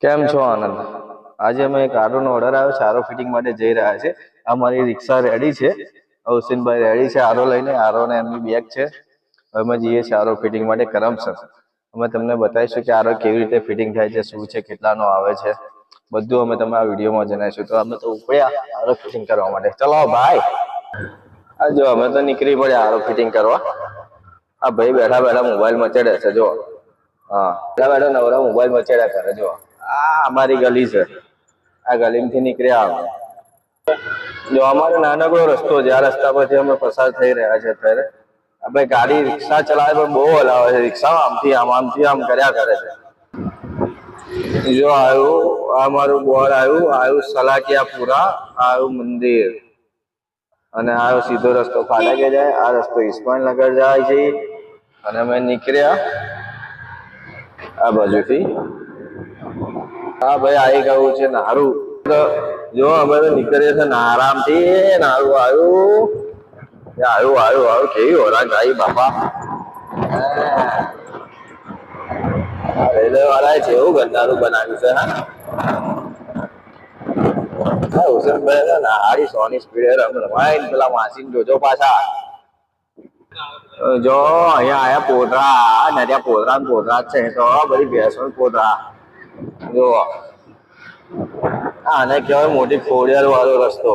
કેમ છો આનંદ? આજે અમે એક આરોનો ઓર્ડર આવ્યો છે, આરો ફિટિંગ માટે જઈ રહ્યા છે. અમારી રિક્ષા રેડી છે, હુસેનભાઈ રેડી છે આરો લઈને. આરો ને એમની બેગ છે. અમે જઈએ છીએ આરો ફિટિંગ માટે કરમસર. અમે તમને બતાવીશું કે આરો કેવી રીતે ફિટિંગ થાય છે, શું છે, કેટલાનો આવે છે, બધું અમે તમને આ વિડીયોમાં જણાવીશું. તો અમે તો ઉપડ્યા આરો ફિટિંગ કરવા માટે. ચલો ભાઈ, આ જો અમે તો નીકળી પડ્યા આરો ફિટિંગ કરવા. આ ભાઈ બેઠા બેઠા મોબાઈલ મચેડે છે જો. હા, બેઠા બેઠા નવરા મોબાઈલ મચેડ્યા કરે જો. આ અમારી ગલી છે, આ ગલીમાંથી નીકળ્યા અમે. જો અમારો નાનકડો રસ્તો છે, આ રસ્તા પરથી અમે પસાર થઈ રહ્યા છે અત્યારે. આપણે ગાડી રિક્ષા ચલાવે પણ બહુ હલાવે છે. રિક્ષા આમથી આમ કર્યા કરે છે. જો આવ્યું આ મારું બોર્ડ આવ્યું સલાકિયાપુરા, આવ્યું મંદિર, અને આવ્યો સીધો રસ્તો ફાટકે જાય. આ રસ્તો ઇસ્માઇલનગર જાય છે. અને અમે નીકળ્યા આ બાજુથી. હા ભાઈ, આવી ગયું છે નારું. જો અમે તો નીકળીએ છીએ આરામથી. નારું આવ્યું કેવી હોરા ગાઈ બાપા. રેલવે વાળાએ જેવું ગંદારું બનાવ્યું છે. હા, હુસેનભાઈ હારી 100 ની સ્પીડે રમાય. પેલા માસીન જોજો પાછા. જો અહીંયા આયા પોદરા, નડિયા પોદરા જ છે. તો બધી ભેંસો પોદરા જો. આને કહેવાય મોટી ખોડિયાર વાળો રસ્તો.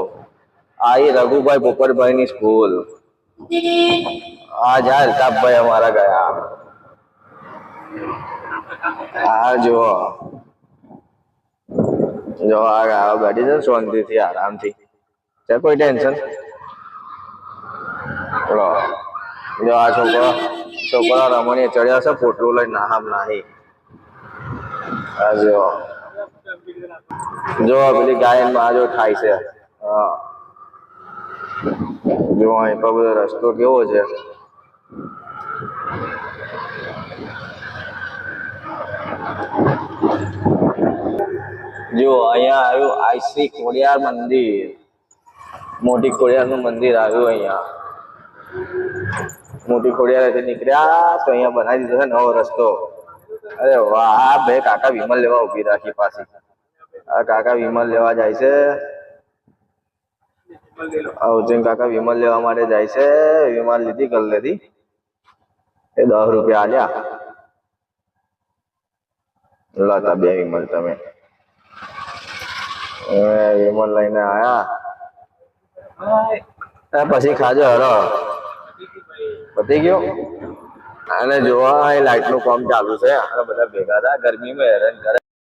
આ એ રઘુભાઈ પોપટભાઈ ની સ્કૂલ. આ જા અલ્તાફભાઈ અમારા ગયા. આ જો આ ગાયો બેઠી છે શાંતિથી આરામથી. છે કોઈ ટેન્શન? જો આ છોકરા રમણીએ ચડ્યા છે પોટલું લઈને નાહમ નાહી. આ જો પેલી ગાયન માં જો થાય છે. હા, જો અહીં પર બધો રસ્તો કેવો છે. જો અહીંયા આવ્યું આઈશ્રી ખોડિયાર મંદિર. મોટી ખોડિયાર નું મંદિર આવ્યું અહીંયા. મોટી ખોડિયાર નીકળ્યા તો અહીંયા બનાવી દીધો છે નવો રસ્તો. અરે વાહ ભાઈ, કાકા વિમલ લેવા ઉભી રાખી પાછી. આ કાકા વિમલ લેવા જાય છે. કાકા વિમલ લેવા માટે જાય છે. વિમલ લીધી કર લેતી. એ 10 રૂપિયા આલ્યા. લાતા બે વિમલ તમે. વિમલ લઈને આયા. પછી ખાજો હરો. પતી ગયો. અને જોવા લાઈટ નું કામ ચાલુ છે. બધા ભેગા હતા ગરમીમાં હેરાન કરે.